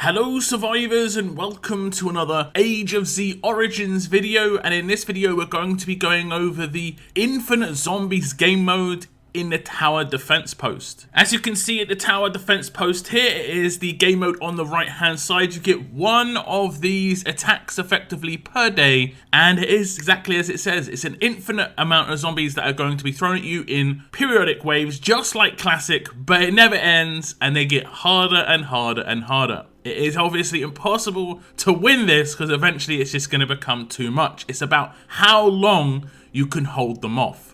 Hello survivors and welcome to another Age of Z Origins video, and in this video we're going to be going over the Infinite Zombies game mode in the tower defense post. As you can see at the tower defense post here, it is the game mode on the right hand side. You get one of these attacks effectively per day, and it is exactly as it says. It's an infinite amount of zombies that are going to be thrown at you in periodic waves, just like classic, but it never ends and they get harder and harder and harder. It is obviously impossible to win this because eventually it's just going to become too much. It's about how long you can hold them off.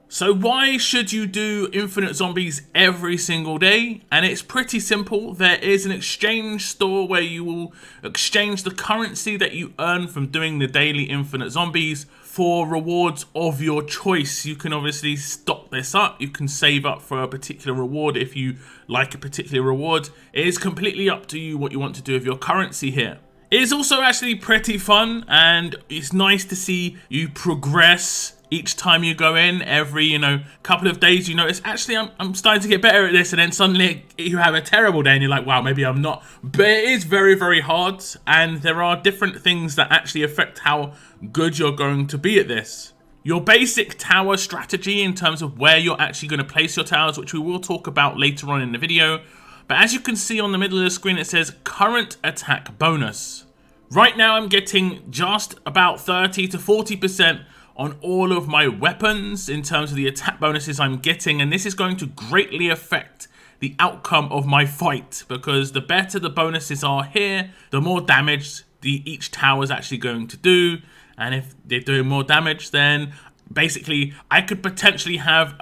So why should you do infinite zombies every single day? And it's pretty simple. There is an exchange store where you will exchange the currency that you earn from doing the daily infinite zombies for rewards of your choice. You can obviously stock this up. You can save up for a particular reward if you like a particular reward. It is completely up to you what you want to do with your currency here. It is also actually pretty fun, and it's nice to see you progress each time you go in. Every couple of days you notice, actually I'm starting to get better at this, and then suddenly you have a terrible day and you're like, wow, maybe I'm not. But it is very, very hard, and there are different things that actually affect how good you're going to be at this. Your basic tower strategy in terms of where you're actually going to place your towers, which we will talk about later on in the video. But as you can see on the middle of the screen, it says current attack bonus. Right now I'm getting just about 30 to 40% on all of my weapons in terms of the attack bonuses I'm getting, and this is going to greatly affect the outcome of my fight, because the better the bonuses are here, the more damage each tower is actually going to do. And if they're doing more damage, then basically I could potentially have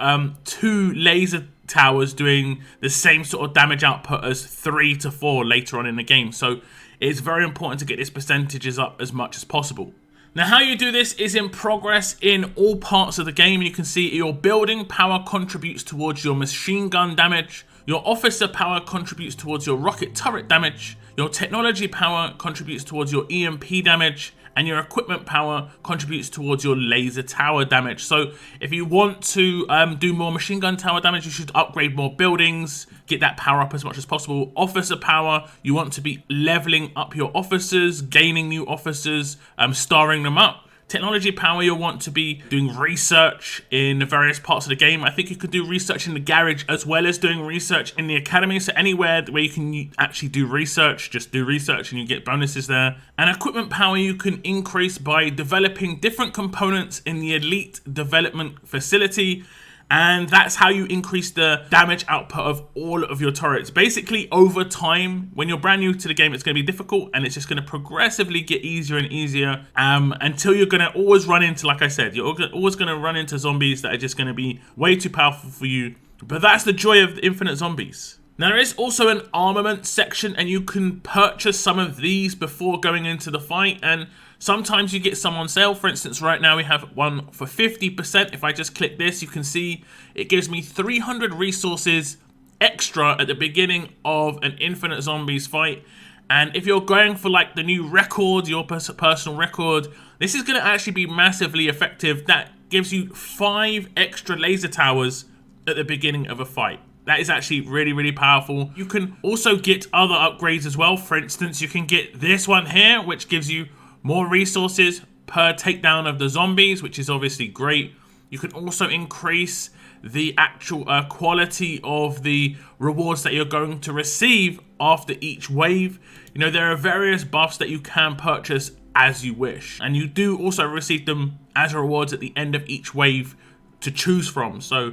2 laser towers doing the same sort of damage output as 3 to 4 later on in the game. So it's very important to get these percentages up as much as possible. Now, how you do this is in progress in all parts of the game. You can see your building power contributes towards your machine gun damage. Your officer power contributes towards your rocket turret damage. Your technology power contributes towards your EMP damage. And your equipment power contributes towards your laser tower damage. So if you want to do more machine gun tower damage, you should upgrade more buildings, get that power up as much as possible. Officer power, you want to be leveling up your officers, gaining new officers, starring them up. Technology power, you'll want to be doing research in the various parts of the game. I think you could do research in the garage as well as doing research in the academy. So anywhere where you can actually do research, just do research and you get bonuses there. And equipment power you can increase by developing different components in the elite development facility. And that's how you increase the damage output of all of your turrets. Basically, over time, when you're brand new to the game, it's going to be difficult, and it's just going to progressively get easier and easier until you're going to always run into, like I said, you're always going to run into zombies that are just going to be way too powerful for you. But that's the joy of the infinite zombies. Now, there is also an armament section, and you can purchase some of these before going into the fight, and sometimes you get some on sale. For instance, right now we have one for 50%. If I just click this, you can see it gives me 300 resources extra at the beginning of an infinite zombies fight. And if you're going for like the new record, your personal record, this is going to actually be massively effective. That gives you 5 extra laser towers at the beginning of a fight. That is actually really, really powerful. You can also get other upgrades as well. For instance, you can get this one here, which gives you more resources per takedown of the zombies, which is obviously great. You can also increase the actual quality of the rewards that you're going to receive after each wave. You know, there are various buffs that you can purchase as you wish. And you do also receive them as rewards at the end of each wave to choose from. So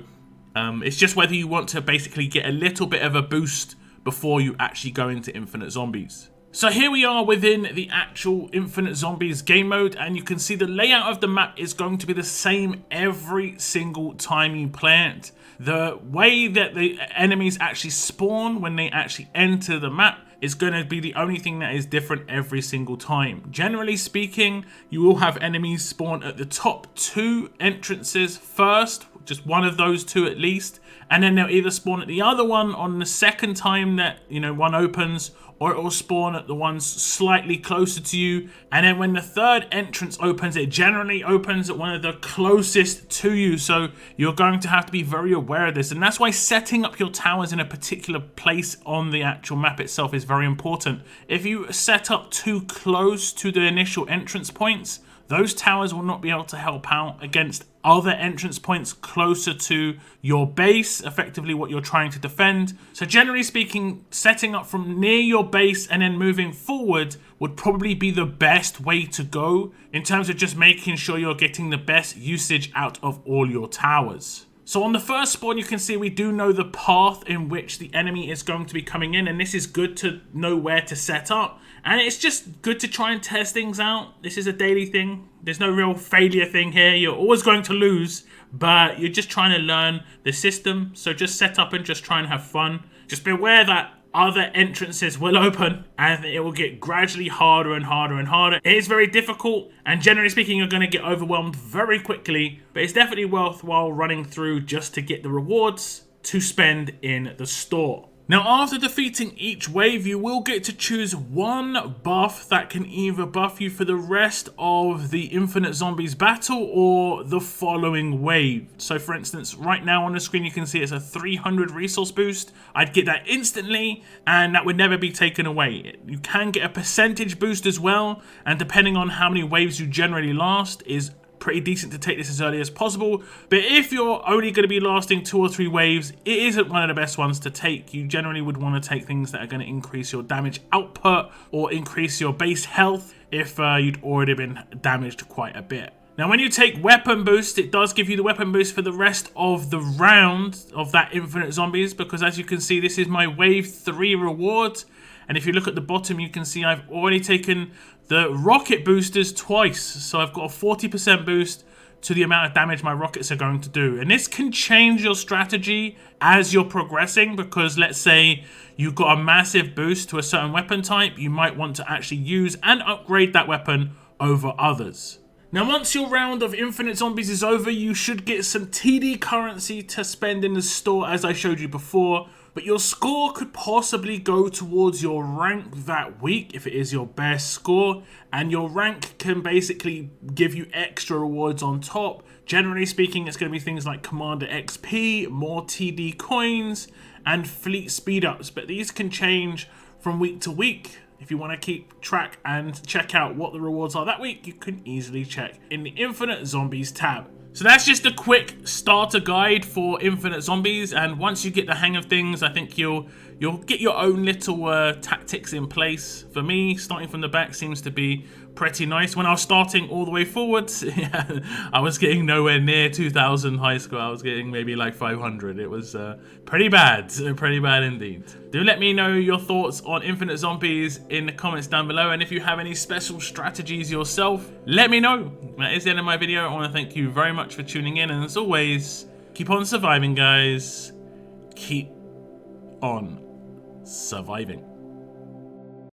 it's just whether you want to basically get a little bit of a boost before you actually go into Infinite Zombies. So here we are within the actual Infinite Zombies game mode, and you can see the layout of the map is going to be the same every single time you play it. The way that the enemies actually spawn when they actually enter the map is going to be the only thing that is different every single time. Generally speaking, you will have enemies spawn at the top 2 entrances first, just one of those two at least, and then they'll either spawn at the other one on the second time that, you know, one opens, or it will spawn at the ones slightly closer to you. And then when the third entrance opens, it generally opens at one of the closest to you. So you're going to have to be very aware of this. And that's why setting up your towers in a particular place on the actual map itself is very important. If you set up too close to the initial entrance points, those towers will not be able to help out against other entrance points closer to your base, effectively what you're trying to defend. So generally speaking, setting up from near your base and then moving forward would probably be the best way to go in terms of just making sure you're getting the best usage out of all your towers. So on the first spawn, you can see we do know the path in which the enemy is going to be coming in, and this is good to know where to set up. And it's just good to try and test things out. This is a daily thing. There's no real failure thing here. You're always going to lose, but you're just trying to learn the system. So just set up and just try and have fun. Just be aware that other entrances will open and it will get gradually harder and harder and harder. It is very difficult, and generally speaking, you're going to get overwhelmed very quickly, but it's definitely worthwhile running through just to get the rewards to spend in the store. Now, after defeating each wave, you will get to choose one buff that can either buff you for the rest of the Infinite Zombies battle or the following wave. So for instance, right now on the screen you can see it's a 300 resource boost. I'd get that instantly and that would never be taken away. You can get a percentage boost as well, and depending on how many waves you generally last is pretty decent to take this as early as possible. But if you're only going to be lasting 2 or 3 waves, it isn't one of the best ones to take. You generally would want to take things that are going to increase your damage output or increase your base health if you'd already been damaged quite a bit. Now, when you take weapon boost, it does give you the weapon boost for the rest of the round of that Infinite Zombies, because as you can see, this is my wave 3 reward. And if you look at the bottom, you can see I've already taken the rocket boosters twice. So I've got a 40% boost to the amount of damage my rockets are going to do. And this can change your strategy as you're progressing, because let's say you've got a massive boost to a certain weapon type, you might want to actually use and upgrade that weapon over others. Now, once your round of Infinite Zombies is over, you should get some TD currency to spend in the store, as I showed you before. But your score could possibly go towards your rank that week if it is your best score. And your rank can basically give you extra rewards on top. Generally speaking, it's going to be things like Commander XP, more TD coins, and fleet speed ups. But these can change from week to week. If you want to keep track and check out what the rewards are that week, you can easily check in the Infinite Zombies tab. So that's just a quick starter guide for Infinite Zombies, and once you get the hang of things, I think you'll get your own little tactics in place. For me, starting from the back seems to be pretty nice. When I was starting all the way forwards, yeah, I was getting nowhere near 2,000 high score. I was getting maybe like 500. It was pretty bad indeed. Do let me know your thoughts on Infinite Zombies in the comments down below, and if you have any special strategies yourself, let me know. That is the end of my video. I want to thank you very much for tuning in, and as always, keep on surviving, guys. Keep on surviving.